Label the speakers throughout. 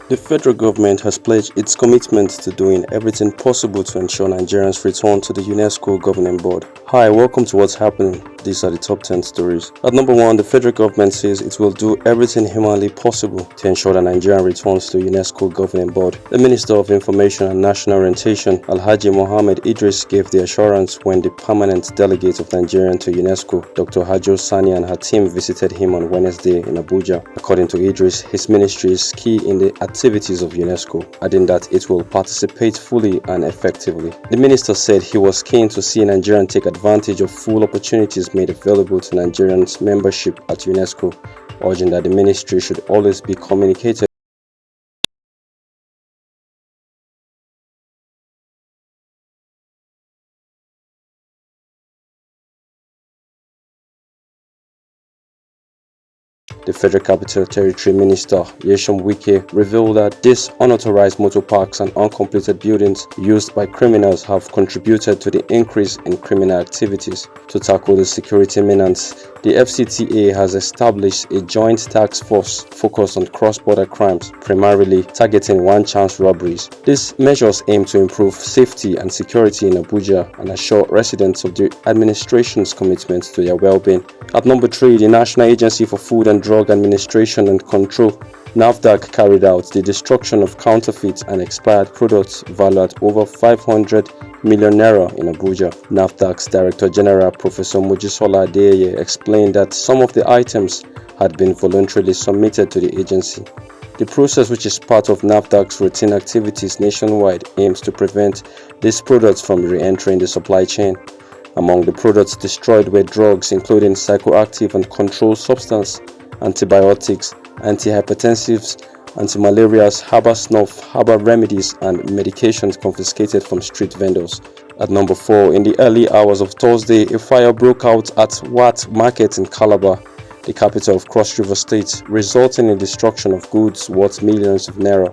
Speaker 1: The federal government has pledged its commitment to doing everything possible to ensure Nigerians return to the UNESCO Governing Board. Hi, welcome to What's Happening. These are the top 10 stories. At number 1, the federal government says it will do everything humanly possible to ensure that Nigeria returns to UNESCO Governing Board. The Minister of Information and National Orientation, Alhaji Mohammed Idris, gave the assurance when the permanent delegate of Nigeria to UNESCO, Dr. Hajo Sani, and her team visited him on Wednesday in Abuja. According to Idris, his ministry is key in the activities of UNESCO, adding that it will participate fully and effectively. The minister said he was keen to see Nigeria take advantage of full opportunities made available to Nigerians' membership at UNESCO, urging that the ministry should always be communicated. The Federal Capital Territory Minister, Nyesom Wike, revealed that these unauthorized motor parks and uncompleted buildings used by criminals have contributed to the increase in criminal activities. To tackle the security menace, the FCTA has established a joint task force focused on cross-border crimes, primarily targeting one-chance robberies. These measures aim to improve safety and security in Abuja and assure residents of the administration's commitment to their well-being. At number 3, the National Agency for Food and Drug Administration and Control, NAFDAC, carried out the destruction of counterfeit and expired products valued at over 500 million naira in Abuja. NAFDAC's Director General, Professor Mojisola Adeyeye, explained that some of the items had been voluntarily submitted to the agency. The process, which is part of NAFDAC's routine activities nationwide, aims to prevent these products from re-entering the supply chain. Among the products destroyed were drugs including psychoactive and controlled substance, antibiotics, antihypertensives, anti-malarials, herbal snuff, herbal remedies, and medications confiscated from street vendors. At number 4, in the early hours of Thursday, a fire broke out at WAT Market in Calabar, the capital of Cross River State, resulting in destruction of goods worth millions of naira.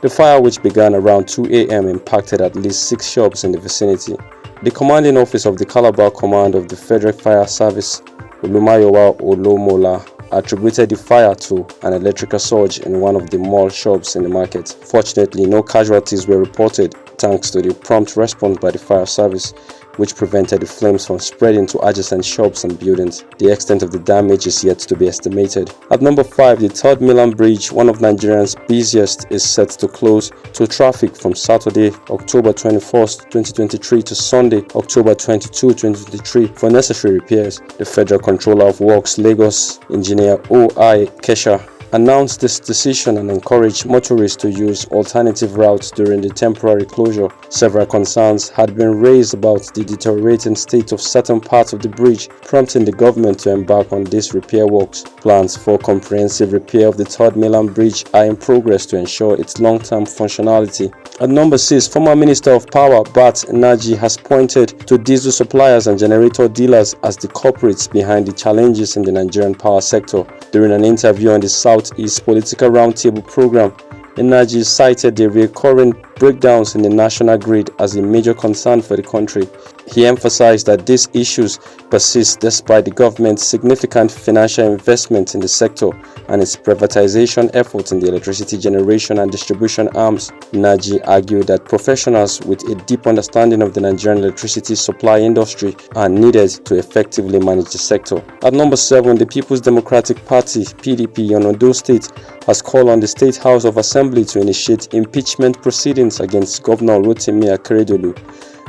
Speaker 1: The fire, which began around 2 a.m., impacted at least 6 shops in the vicinity. The commanding office of the Calabar Command of the Federal Fire Service, Olumayowa Olomola, attributed the fire to an electrical surge in one of the mall shops in the market. Fortunately, no casualties were reported thanks to the prompt response by the fire service, which prevented the flames from spreading to adjacent shops and buildings. The extent of the damage is yet to be estimated. At number 5, the third Millan Bridge, one of Nigeria's busiest, is set to close to traffic from Saturday, October 21st, 2023 to Sunday, October 22, 2023 for necessary repairs. The Federal Controller of Works, Lagos, Engineer O.I. Kesha, announced this decision and encouraged motorists to use alternative routes during the temporary closure. Several concerns had been raised about the deteriorating state of certain parts of the bridge, prompting the government to embark on these repair works. Plans for comprehensive repair of the third Millan Bridge are in progress to ensure its long-term functionality. At number 6, former Minister of Power Barth Nnaji has pointed to diesel suppliers and generator dealers as the culprits behind the challenges in the Nigerian power sector. During an interview on the Southeast Political Roundtable program, Nnaji cited the recurring breakdowns in the national grid as a major concern for the country. He emphasized that these issues persist despite the government's significant financial investment in the sector and its privatization efforts in the electricity generation and distribution arms. Nnaji argued that professionals with a deep understanding of the Nigerian electricity supply industry are needed to effectively manage the sector. At number 7, the People's Democratic Party (PDP) in Ondo State has called on the State House of Assembly to initiate impeachment proceedings against Governor Rotimi Akeredolu.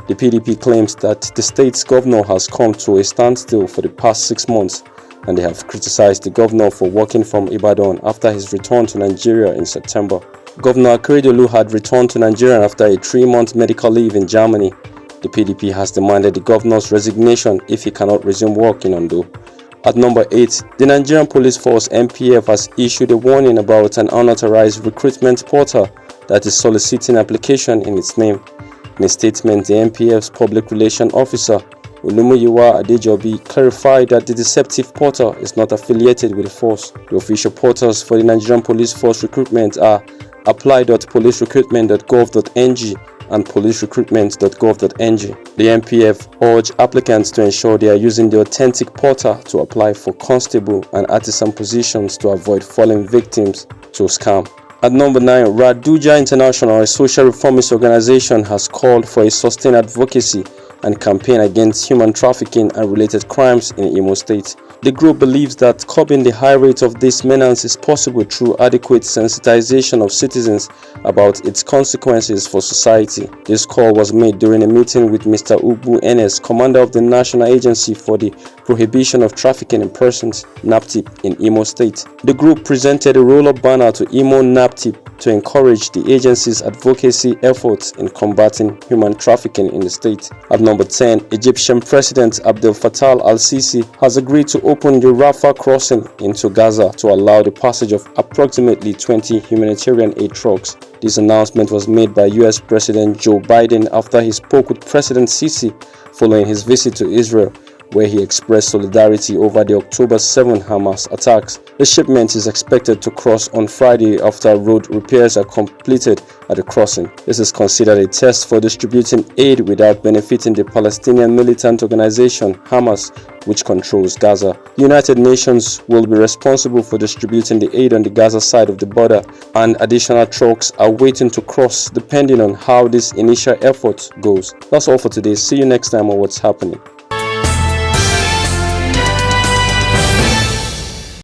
Speaker 1: The PDP claims that the state's governor has come to a standstill for the past 6 months, and they have criticized the governor for working from Ibadan after his return to Nigeria in September. Governor Akeredolu had returned to Nigeria after a 3-month medical leave in Germany. The PDP has demanded the governor's resignation if he cannot resume work in Ondo. At number 8, the Nigerian Police Force (NPF) has issued a warning about an unauthorized recruitment portal that is soliciting application in its name. In a statement, the NPF's public relations officer, Olumuyiwa Adejobi, clarified that the deceptive portal is not affiliated with the force. The official portals for the Nigerian Police Force recruitment are apply.policerecruitment.gov.ng and policerecruitment.gov.ng. The NPF urged applicants to ensure they are using the authentic portal to apply for constable and artisan positions to avoid falling victims to scam. At number 9, Radja International, a social reformist organization, has called for a sustained advocacy and campaign against human trafficking and related crimes in Imo State. The group believes that curbing the high rate of this menace is possible through adequate sensitization of citizens about its consequences for society. This call was made during a meeting with Mr. Ugbu Enes, commander of the National Agency for the Prohibition of Trafficking in Persons, NAPTIP, in Imo State. The group presented a roll-up banner to Imo NAPTIP to encourage the agency's advocacy efforts in combating human trafficking in the state. At number 10, Egyptian President Abdel Fattah al-Sisi has agreed to open the Rafah crossing into Gaza to allow the passage of approximately 20 humanitarian aid trucks. This announcement was made by US President Joe Biden after he spoke with President Sisi following his visit to Israel, where he expressed solidarity over the October 7 Hamas attacks. The shipment is expected to cross on Friday after road repairs are completed at the crossing. This is considered a test for distributing aid without benefiting the Palestinian militant organization Hamas, which controls Gaza. The United Nations will be responsible for distributing the aid on the Gaza side of the border, and additional trucks are waiting to cross depending on how this initial effort goes. That's all for today. See you next time on What's Happening.